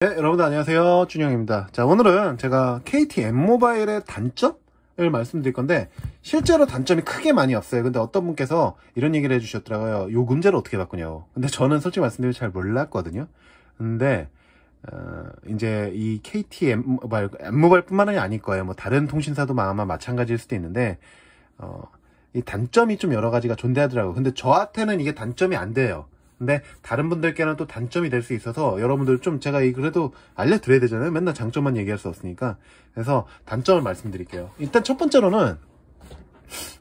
네, 여러분들 안녕하세요. 준영입니다. 자, 오늘은 제가 KT M모바일의 단점을 말씀드릴 건데, 실제로 단점이 크게 많이 없어요. 근데 어떤 분께서 이런 얘기를 해주셨더라고요. 요금제를 어떻게 바꾸냐고. 근데 저는 솔직히 말씀드리면 잘 몰랐거든요. 근데 이제 이 KT M모바일뿐만이 아닐 거예요. 뭐 다른 통신사도 아마 마찬가지일 수도 있는데, 이 단점이 좀 여러 가지가 존재하더라고요. 근데 저한테는 이게 단점이 안 돼요. 근데 다른 분들께는 또 단점이 될 수 있어서 여러분들 좀 제가 그래도 알려드려야 되잖아요. 맨날 장점만 얘기할 수 없으니까. 그래서 단점을 말씀드릴게요. 일단 첫 번째로는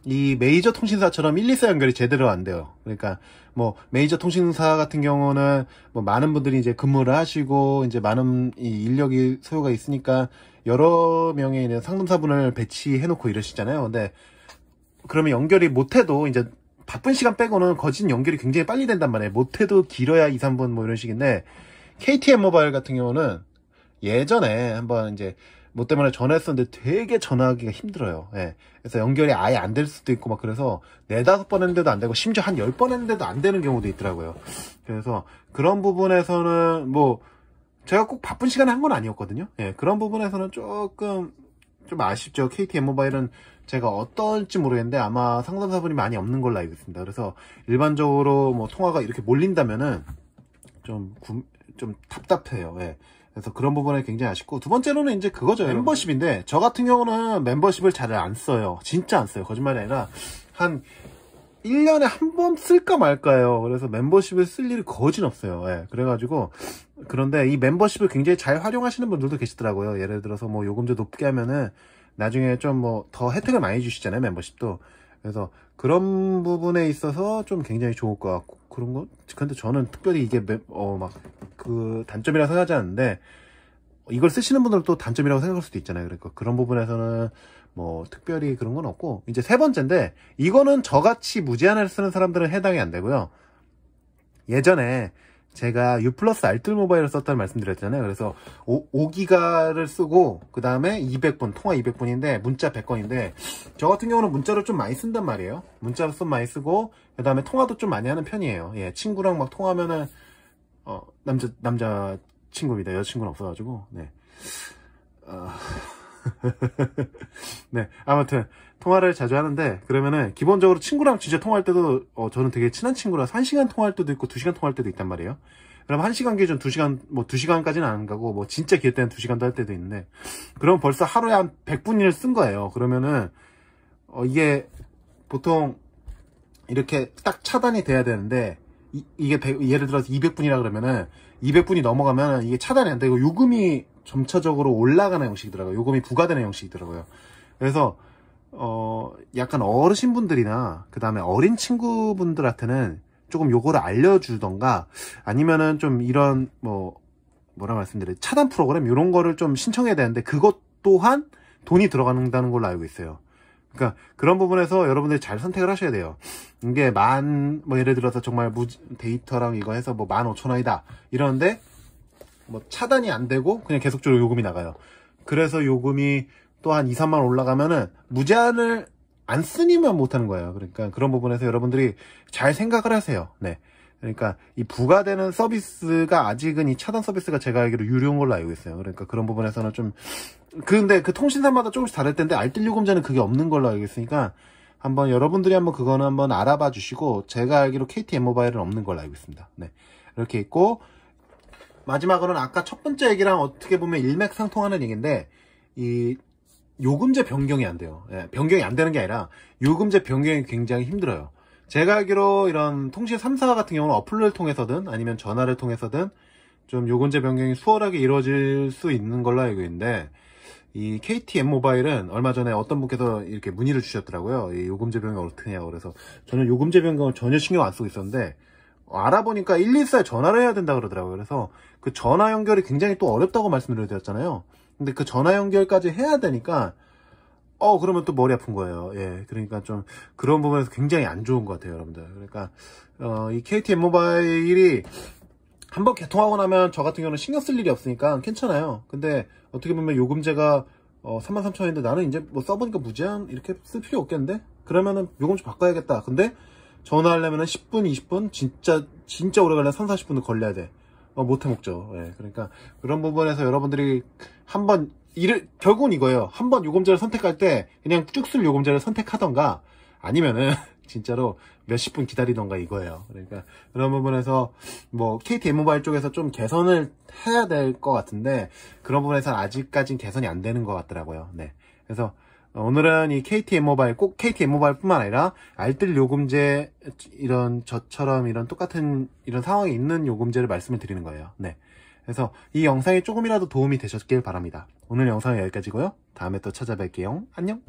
이 메이저 통신사처럼 1, 2사 연결이 제대로 안 돼요. 그러니까 뭐 메이저 통신사 같은 경우는 뭐 많은 분들이 이제 근무를 하시고 이제 많은 이 인력이 소요가 있으니까 여러 명의 이제 상담사분을 배치해 놓고 이러시잖아요. 근데 그러면 연결이 못해도 이제 바쁜 시간 빼고는 거진 연결이 굉장히 빨리 된단 말이에요. 못해도 길어야 2, 3분 뭐 이런 식인데, KTM 모바일 같은 경우는 예전에 한번 이제 뭐 때문에 전화했었는데 되게 전화하기가 힘들어요. 예. 그래서 연결이 아예 안 될 수도 있고 막 그래서 4, 5번 했는데도 안 되고 심지어 한 10번 했는데도 안 되는 경우도 있더라고요. 그래서 그런 부분에서는 뭐 제가 꼭 바쁜 시간에 한 건 아니었거든요. 예. 그런 부분에서는 조금 좀 아쉽죠. KTM 모바일은 제가 어떨지 모르겠는데 아마 상담사분이 많이 없는 걸로 알고 있습니다. 그래서 일반적으로 뭐 통화가 이렇게 몰린다면은 좀 답답해요. 예. 그래서 그런 부분에 굉장히 아쉽고, 두 번째로는 이제 그거죠. 멤버십인데 저 같은 경우는 멤버십을 잘 안 써요. 진짜 안 써요. 거짓말이 아니라 한 1년에 한 번 쓸까 말까요. 그래서 멤버십을 쓸 일이 거진 없어요. 예. 그래가지고 그런데 이 멤버십을 굉장히 잘 활용하시는 분들도 계시더라고요. 예를 들어서 뭐 요금제 높게 하면은 나중에 좀 뭐 더 혜택을 많이 주시잖아요, 멤버십도. 그래서 그런 부분에 있어서 좀 굉장히 좋을 것 같고, 그런 거. 근데 저는 특별히 이게 막 그 단점이라고 생각하지 않는데, 이걸 쓰시는 분들은 또 단점이라고 생각할 수도 있잖아요. 그러니까 그런 부분에서는 뭐 특별히 그런 건 없고, 이제 세 번째인데, 이거는 저같이 무제한을 쓰는 사람들은 해당이 안 되고요. 예전에 제가 U 플러스 알뜰 모바일을 썼다는 말씀드렸잖아요. 그래서 5기가를 쓰고 그 다음에 200분, 통화 200분인데 문자 100건인데, 저 같은 경우는 문자를 좀 많이 쓴단 말이에요. 문자를 좀 많이 쓰고 그 다음에 통화도 좀 많이 하는 편이에요. 예, 친구랑 막 통화하면은 남자 친구입니다. 여자친구는 없어가지고. 네. 네, 아무튼 통화를 자주 하는데, 그러면은 기본적으로 친구랑 진짜 통화할 때도 저는 되게 친한 친구라서 1시간 통화할 때도 있고 2시간 통화할 때도 있단 말이에요. 그럼 1시간 기준 2시간, 뭐 2시간까지는 안 가고 뭐 진짜 길 때는 2시간도 할 때도 있는데, 그럼 벌써 하루에 한 100분을 쓴 거예요. 그러면은 이게 보통 이렇게 딱 차단이 돼야 되는데, 이게 예를 들어서 200분이라 그러면은 200분이 넘어가면 이게 차단이 안 되고 요금이 점차적으로 올라가는 형식이더라고요. 요금이 부과되는 형식이더라고요. 그래서 약간 어르신분들이나 그 다음에 어린 친구분들한테는 조금 요거를 알려주던가, 아니면은 좀 이런 뭐라 말씀드려요, 차단 프로그램 이런 거를 좀 신청해야 되는데, 그것 또한 돈이 들어간다는 걸로 알고 있어요. 그러니까 그런 부분에서 여러분들이 잘 선택을 하셔야 돼요. 이게 뭐 예를 들어서 정말 데이터랑 이거 해서 뭐 15,000원이다 이러는데 뭐 차단이 안 되고 그냥 계속적으로 요금이 나가요. 그래서 요금이 또 한 2, 3만 올라가면은 무제한을 안 쓰니만 못하는 거예요. 그러니까 그런 부분에서 여러분들이 잘 생각을 하세요. 네. 그러니까 이 부과되는 서비스가 아직은 이 차단 서비스가 제가 알기로 유료인 걸로 알고 있어요. 그러니까 그런 부분에서는 좀, 근데 그 통신사마다 조금씩 다를 텐데 알뜰 요금제는 그게 없는 걸로 알고 있으니까 한번 여러분들이 그거는 한번 알아봐 주시고, 제가 알기로 KTM 모바일은 없는 걸로 알고 있습니다. 네. 이렇게 있고, 마지막으로는 아까 첫 번째 얘기랑 어떻게 보면 일맥상통하는 얘기인데, 이 요금제 변경이 안 돼요. 예, 변경이 안 되는 게 아니라 요금제 변경이 굉장히 힘들어요. 제가 알기로 이런 통신 3사 같은 경우는 어플을 통해서든 아니면 전화를 통해서든 좀 요금제 변경이 수월하게 이루어질 수 있는 걸로 알고 있는데, 이 KTM 모바일은 얼마 전에 어떤 분께서 이렇게 문의를 주셨더라고요. 이 요금제 변경 어떻게 하냐고. 그래서 저는 요금제 변경을 전혀 신경 안 쓰고 있었는데, 알아보니까 114에 전화를 해야 된다 그러더라고요. 그래서 그 전화 연결이 굉장히 또 어렵다고 말씀을 드렸잖아요. 근데 그 전화 연결까지 해야 되니까 그러면 또 머리 아픈 거예요. 예, 그러니까 좀 그런 부분에서 굉장히 안 좋은 것 같아요, 여러분들. 그러니까 이 KTM 모바일이 한번 개통하고 나면 저 같은 경우는 신경 쓸 일이 없으니까 괜찮아요. 근데 어떻게 보면 요금제가 33,000원인데 나는 이제 뭐 써보니까 무제한 이렇게 쓸 필요 없겠는데? 그러면은 요금 좀 바꿔야겠다. 근데 전화하려면은 10분, 20분? 진짜 오래 걸려 3, 40분도 걸려야 돼. 못 해먹죠. 예, 그러니까 그런 부분에서 여러분들이 한번 결국은 이거예요. 한번 요금제를 선택할 때 그냥 쭉 쓸 요금제를 선택하던가 아니면은 진짜로 몇십 분 기다리던가 이거예요. 그러니까 그런 부분에서 뭐 KT M모바일 쪽에서 좀 개선을 해야 될 것 같은데 그런 부분에서 아직까진 개선이 안 되는 것 같더라고요. 네, 그래서 오늘은 이 KT M모바일, 꼭 KT M모바일 뿐만 아니라 알뜰 요금제, 이런 저처럼 이런 똑같은 이런 상황이 있는 요금제를 말씀을 드리는 거예요. 네, 그래서 이 영상이 조금이라도 도움이 되셨길 바랍니다. 오늘 영상은 여기까지고요. 다음에 또 찾아뵐게요. 안녕.